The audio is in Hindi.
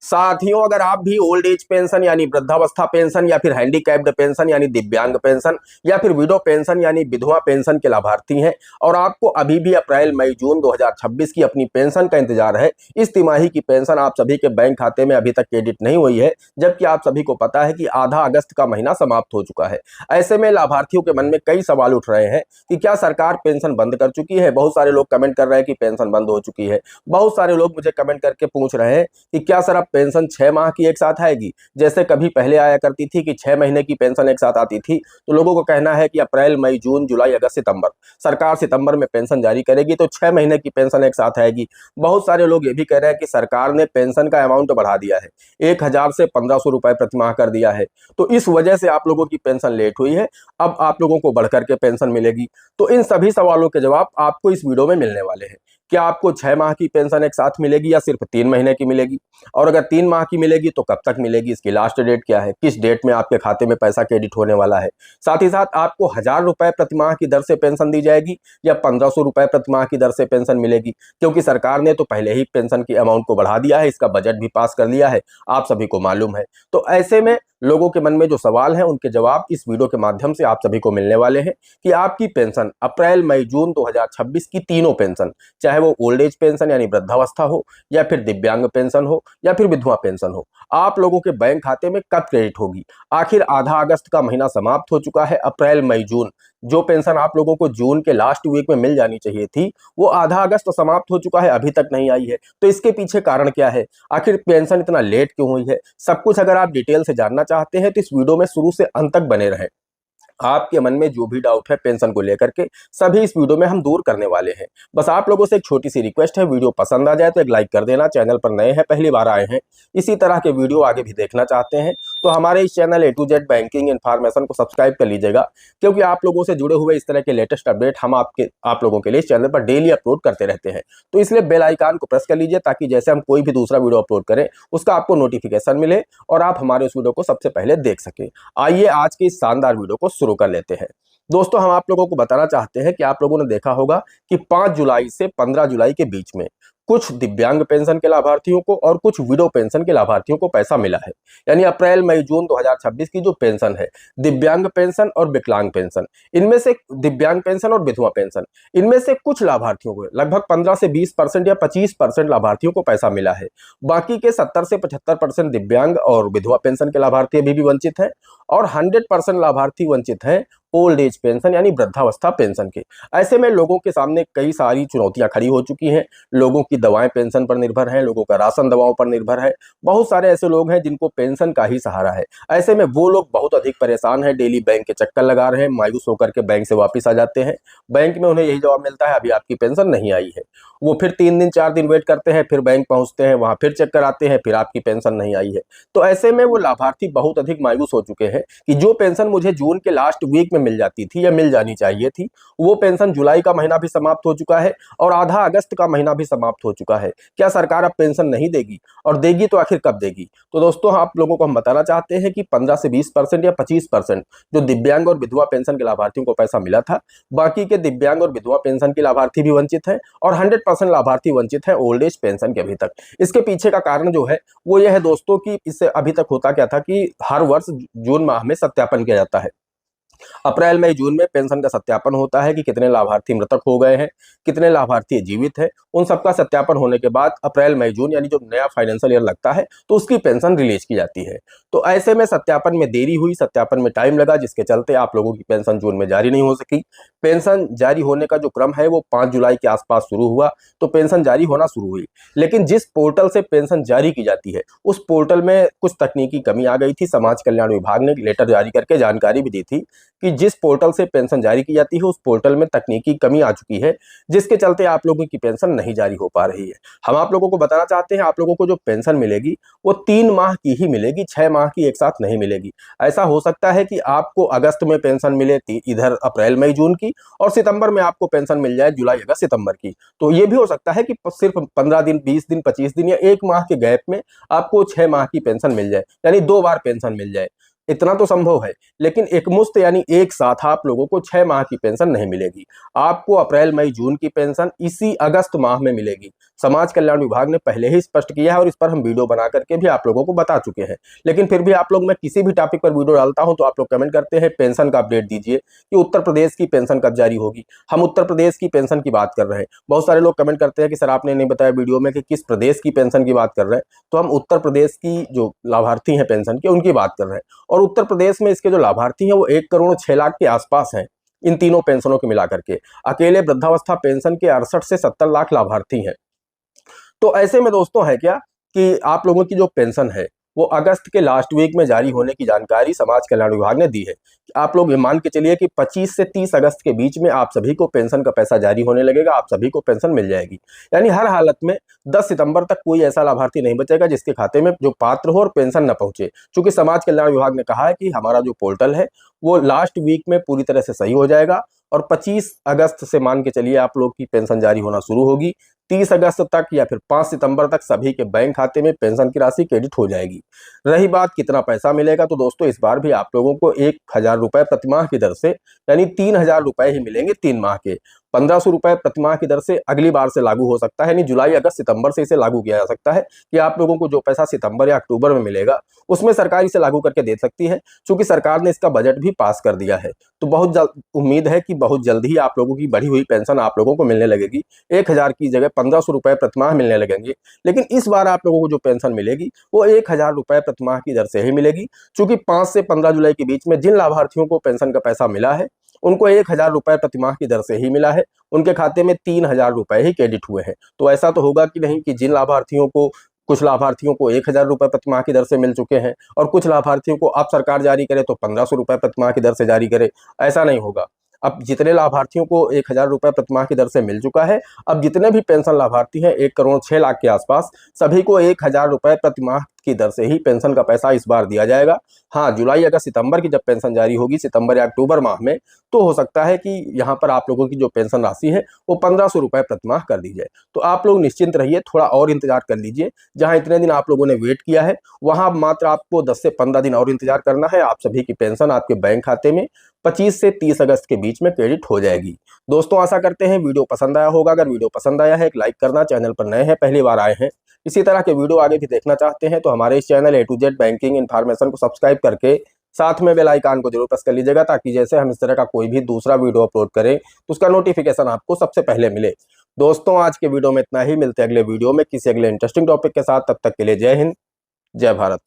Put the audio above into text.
साथियों, अगर आप भी ओल्ड एज पेंशन यानी वृद्धावस्था पेंशन या फिर हैंडीकैप्ड पेंशन यानी दिव्यांग पेंशन या फिर विडो पेंशन यानी विधवा पेंशन के लाभार्थी हैं और आपको अभी भी अप्रैल मई जून 2026 की अपनी पेंशन का इंतजार है, इस तिमाही की पेंशन आप सभी के बैंक खाते में अभी तक क्रेडिट नहीं हुई है, जबकि आप सभी को पता है कि आधा अगस्त का महीना समाप्त हो चुका है। ऐसे में लाभार्थियों के मन में कई सवाल उठ रहे हैं कि क्या सरकार पेंशन बंद कर चुकी है। बहुत सारे लोग कमेंट कर रहे हैं कि पेंशन बंद हो चुकी है। बहुत सारे लोग मुझे कमेंट करके पूछ रहे हैं कि क्या सर अब पेंशन 6 माह की एक साथ आएगी, जैसे कभी पहले आया करती थी कि 6 महीने की पेंशन एक साथ आती थी। तो लोगों को कहना है कि अप्रैल मई जून जुलाई अगस्त सितंबर, सरकार सितंबर में पेंशन जारी करेगी तो 6 महीने की पेंशन एक साथ आएगी। बहुत सारे लोग ये भी कह रहे हैं कि सरकार ने पेंशन का अमाउंट बढ़ा दिया है, 1000 से 1500 रुपए प्रति माह कर दिया है, तो इस वजह से आप लोगों की पेंशन लेट हुई है, अब आप लोगों को बढ़कर के पेंशन मिलेगी। तो इन सभी सवालों के जवाब आपको इस वीडियो में मिलने वाले हैं। क्या आपको 6 माह की पेंशन एक साथ मिलेगी या सिर्फ 3 महीने की मिलेगी, और अगर 3 माह की मिलेगी तो कब तक मिलेगी, इसकी लास्ट डेट क्या है, किस डेट में आपके खाते में पैसा क्रेडिट होने वाला है। साथ ही साथ आपको 1000 रुपए प्रति माह की दर से पेंशन दी जाएगी या 1500 रुपए प्रति माह की दर से पेंशन मिलेगी, क्योंकि सरकार ने तो पहले ही पेंशन की अमाउंट को बढ़ा दिया है, इसका बजट भी पास कर लिया है, आप सभी को मालूम है। तो ऐसे में लोगों के मन में जो सवाल हैं उनके जवाब इस वीडियो के माध्यम से आप सभी को मिलने वाले हैं कि आपकी पेंशन अप्रैल मई जून 2026 की तीनों पेंशन, चाहे वो ओल्ड एज पेंशन यानी वृद्धावस्था हो या फिर दिव्यांग पेंशन हो या फिर विधवा पेंशन हो, आप लोगों के बैंक खाते में कब क्रेडिट होगी। आखिर आधा अगस्त का महीना समाप्त हो चुका है, अप्रैल मई जून जो पेंशन आप लोगों को जून के लास्ट वीक में मिल जानी चाहिए थी, वो आधा अगस्त समाप्त हो चुका है, अभी तक नहीं आई है। तो इसके पीछे कारण क्या है, आखिर पेंशन इतना लेट क्यों हुई है, सब कुछ अगर आप डिटेल से जानना चाहते हैं तो इस वीडियो में शुरू से अंत तक बने रहें। आपके मन में जो भी डाउट है पेंशन को लेकर के, सभी इस वीडियो में हम दूर करने वाले हैं। बस आप लोगों से एक छोटी सी रिक्वेस्ट है, वीडियो पसंद आ जाए तो एक लाइक कर देना। चैनल पर नए हैं, पहली बार आए हैं, इसी तरह के वीडियो आगे भी देखना चाहते हैं तो हमारे इस channel A to Z banking information को सब्सक्राइब कर लीजिएगा, क्योंकि आप लोगों से जुड़े हुए इस तरह के लेटेस्ट अपडेट हम आप लोगों के लिए इस चैनल पर डेली अपलोड करते रहते हैं। तो इसलिए बेल आइकन को प्रेस कर लीजिए ताकि जैसे हम कोई भी दूसरा वीडियो अपलोड करें उसका आपको नोटिफिकेशन मिले और आप हमारे उस वीडियो को सबसे पहले देख सकें। आइए आज की इस शानदार वीडियो को शुरू कर लेते हैं। दोस्तों, हम आप लोगों को बताना चाहते हैं कि आप लोगों ने देखा होगा कि 5 जुलाई से 15 जुलाई के बीच में कुछ दिव्यांग पेंशन के लाभार्थियों को और कुछ विडो पेंशन के लाभार्थियों को पैसा मिला है। यानी अप्रैल मई जून 2026 की जो पेंशन है, दिव्यांग पेंशन और विकलांग पेंशन, इनमें से दिव्यांग पेंशन और विधवा पेंशन, इनमें से कुछ लाभार्थियों को लगभग 15 से 20% या 25% लाभार्थियों को पैसा मिला है। बाकी के 70 से 75% दिव्यांग और विधवा पेंशन के लाभार्थी अभी भी वंचित हैं और 100% लाभार्थी वंचित हैं ओल्ड एज पेंशन यानी वृद्धावस्था पेंशन के। ऐसे में लोगों के सामने कई सारी चुनौतियां खड़ी हो चुकी हैं। लोगों की दवाएं पेंशन पर निर्भर हैं, लोगों का राशन दवाओं पर निर्भर है। बहुत सारे ऐसे लोग हैं जिनको पेंशन का ही सहारा है। ऐसे में वो लोग बहुत अधिक परेशान हैं, डेली बैंक के चक्कर लगा रहे हैं, मायूस होकर के बैंक से वापस आ जाते हैं। बैंक में उन्हें यही जवाब मिलता है अभी आपकी पेंशन नहीं आई है। वो फिर 3 दिन 4 दिन वेट करते हैं, फिर बैंक पहुंचते हैं, वहां फिर चेक कराते हैं, फिर आपकी पेंशन नहीं आई है। तो ऐसे में वो लाभार्थी बहुत अधिक मायूस हो चुके हैं कि जो पेंशन मुझे जून के लास्ट वीक में मिल जाती थी या मिल जानी चाहिए थी, वो पेंशन जुलाई का महीना भी समाप्त हो चुका है और आधा अगस्त का महीना भी समाप्त हो चुका है। क्या सरकार अब पेंशन नहीं देगी, और देगी तो आखिर कब देगी। तो दोस्तों, आप लोगों को हम बताना चाहते हैं कि 15 से 20% या 25% जो दिव्यांग और विधवा पेंशन के लाभार्थियों को पैसा मिला था, बाकी के दिव्यांग और विधवा पेंशन के लाभार्थी भी वंचित हैं और 100% लाभार्थी वंचित हैं ओल्ड एज पेंशन के अभी तक। इसके पीछे का कारण जो है वो यह है दोस्तों कि इससे अभी तक होता क्या था कि हर वर्ष जून माह में सत्यापन किया जाता है। अप्रैल मई जून में पेंशन का सत्यापन होता है कि कितने लाभार्थी मृतक हो गए हैं, कितने लाभार्थी जीवित हैं। उन सबका सत्यापन होने के बाद अप्रैल मई जून यानी जो नया फाइनेंशियल ईयर लगता है तो उसकी पेंशन रिलीज की जाती है। तो ऐसे में सत्यापन में देरी हुई, सत्यापन में टाइम लगा, जिसके चलते आप लोगों की पेंशन जून में जारी नहीं हो सकी। पेंशन जारी होने का जो क्रम है वो 5 जुलाई के आसपास शुरू हुआ, तो पेंशन जारी होना शुरू हुई। लेकिन जिस पोर्टल से पेंशन जारी की जाती है उस पोर्टल में कुछ तकनीकी कमी आ गई थी। समाज कल्याण विभाग ने लेटर जारी करके जानकारी भी दी थी कि जिस पोर्टल से पेंशन जारी की जाती है उस पोर्टल में तकनीकी कमी आ चुकी है, जिसके चलते आप लोगों की पेंशन नहीं जारी हो पा रही है। हम आप लोगों को बताना चाहते हैं आप लोगों को जो पेंशन मिलेगी वो 3 माह की ही मिलेगी, 6 माह की एक साथ नहीं मिलेगी। ऐसा हो सकता है कि आपको अगस्त में पेंशन मिले इधर अप्रैल मई जून की, और सितंबर में आपको पेंशन मिल जाए जुलाई अगस्त सितंबर की। तो ये भी हो सकता है कि सिर्फ 15 दिन 20 दिन 25 दिन या 1 माह के गैप में आपको 6 माह की पेंशन मिल जाए, यानी 2 बार पेंशन मिल जाए। इतना तो संभव है, लेकिन एकमुश्त यानी एक साथ आप लोगों को 6 माह की पेंशन नहीं मिलेगी। आपको अप्रैल मई जून की पेंशन इसी अगस्त माह में मिलेगी। समाज कल्याण विभाग ने पहले ही स्पष्ट किया है और इस पर हम वीडियो बना करके भी आप लोगों को बता चुके हैं। लेकिन फिर भी आप लोग, मैं किसी भी टॉपिक पर वीडियो डालता हूं तो आप लोग कमेंट करते हैं पेंशन का अपडेट दीजिए कि उत्तर प्रदेश की पेंशन कब जारी होगी। हम उत्तर प्रदेश की पेंशन की बात कर रहे हैं। बहुत सारे लोग कमेंट करते हैं कि सर आपने नहीं बताया वीडियो में कि किस प्रदेश की पेंशन की बात कर रहे हैं। तो हम उत्तर प्रदेश की जो लाभार्थी हैं पेंशन के, उनकी बात कर रहे हैं। और उत्तर प्रदेश में इसके जो लाभार्थी हैं वो 1,06,00,000 के आसपास हैं, इन तीनों पेंशनों को मिलाकर के। अकेले वृद्धावस्था पेंशन के 68 से 70 लाख लाभार्थी हैं। तो ऐसे में दोस्तों है क्या कि आप लोगों की जो पेंशन है वो अगस्त के लास्ट वीक में जारी होने की जानकारी समाज कल्याण विभाग ने दी है। आप लोग ये मान के चलिए कि 25 से 30 अगस्त के बीच में आप सभी को पेंशन का पैसा जारी होने लगेगा, आप सभी को पेंशन मिल जाएगी। यानी हर हालत में 10 सितंबर तक कोई ऐसा लाभार्थी नहीं बचेगा जिसके खाते में जो पात्र हो और पेंशन न पहुंचे। क्योंकि समाज कल्याण विभाग ने कहा है कि हमारा जो पोर्टल है वो लास्ट वीक में पूरी तरह से सही हो जाएगा और 25 अगस्त से मान के चलिए आप लोग की पेंशन जारी होना शुरू होगी। 30 अगस्त तक या फिर 5 सितंबर तक सभी के बैंक खाते में पेंशन की राशि क्रेडिट हो जाएगी। रही बात कितना पैसा मिलेगा, तो दोस्तों इस बार भी आप लोगों को 1,000 रुपए प्रतिमाह की दर से, यानी 3,000 रुपए ही मिलेंगे 3 माह के। 1,500 रुपए प्रतिमाह की दर से अगली बार से लागू हो सकता है, यानी जुलाई अगस्त सितंबर से इसे लागू किया जा सकता है कि आप लोगों को जो पैसा सितंबर या अक्टूबर में मिलेगा उसमें सरकार इसे लागू करके दे सकती है। क्योंकि सरकार ने इसका बजट भी पास कर दिया है। तो बहुत उम्मीद है कि बहुत जल्द ही आप लोगों की बढ़ी हुई पेंशन आप लोगों को मिलने लगेगी। 1,000 की जगह 1,500 रुपए प्रतिमाह मिलने लगेंगे। लेकिन इस बार आप लोगों को जो पेंशन मिलेगी वो 1,000 रुपए प्रतिमाह की दर से ही मिलेगी। क्योंकि 5 से 15 जुलाई के बीच में जिन लाभार्थियों को पेंशन का पैसा मिला है उनको 1,000 रुपए प्रतिमाह की दर से ही मिला है। उनके खाते में 3,000 रुपए ही क्रेडिट हुए हैं। तो ऐसा तो होगा कि नहीं कि जिन लाभार्थियों को, कुछ लाभार्थियों को 1,000 रुपए प्रतिमाह की दर से मिल चुके हैं और कुछ लाभार्थियों को अब सरकार जारी करे तो 1,500 रुपए प्रतिमाह की दर से जारी करे, ऐसा नहीं होगा। अब जितने लाभार्थियों को 1,000 रुपए प्रतिमाह की दर से मिल चुका है, अब जितने भी पेंशन लाभार्थी हैं 1,06,00,000 के आसपास, सभी को 1,000 रुपए प्रतिमाह की दर से ही पेंशन का पैसा इस बार दिया जाएगा। हाँ, जुलाई अगस्त सितंबर की जब पेंशन जारी होगी, सितंबर या अक्टूबर माह में, तो हो सकता है कि यहाँ पर आप लोगों की जो पेंशन राशि है वो 1,500 रुपए प्रतिमाह कर दी जाए। तो आप लोग निश्चिंत रहिए, थोड़ा और इंतजार कर लीजिए। जहाँ इतने दिन आप लोगों ने वेट किया है वहाँ मात्र आपको 10 से 15 दिन और इंतजार करना है। आप सभी की पेंशन आपके बैंक खाते में 25 से 30 अगस्त के बीच में क्रेडिट हो जाएगी। दोस्तों आशा करते हैं वीडियो पसंद आया होगा। अगर वीडियो पसंद आया है एक लाइक करना, चैनल पर नए हैं, पहली बार आए हैं, इसी तरह के वीडियो आगे भी देखना चाहते हैं तो हमारे इस channel A to Z banking information को सब्सक्राइब करके साथ में बेल आइकन को जरूर प्रेस कर लीजिएगा, ताकि जैसे हम इस तरह का कोई भी दूसरा वीडियो अपलोड करें तो उसका नोटिफिकेशन आपको सबसे पहले मिले। दोस्तों आज के वीडियो में इतना ही, मिलते हैं अगले वीडियो में किसी अगले इंटरेस्टिंग टॉपिक के साथ। तब तक के लिए जय हिंद, जय भारत।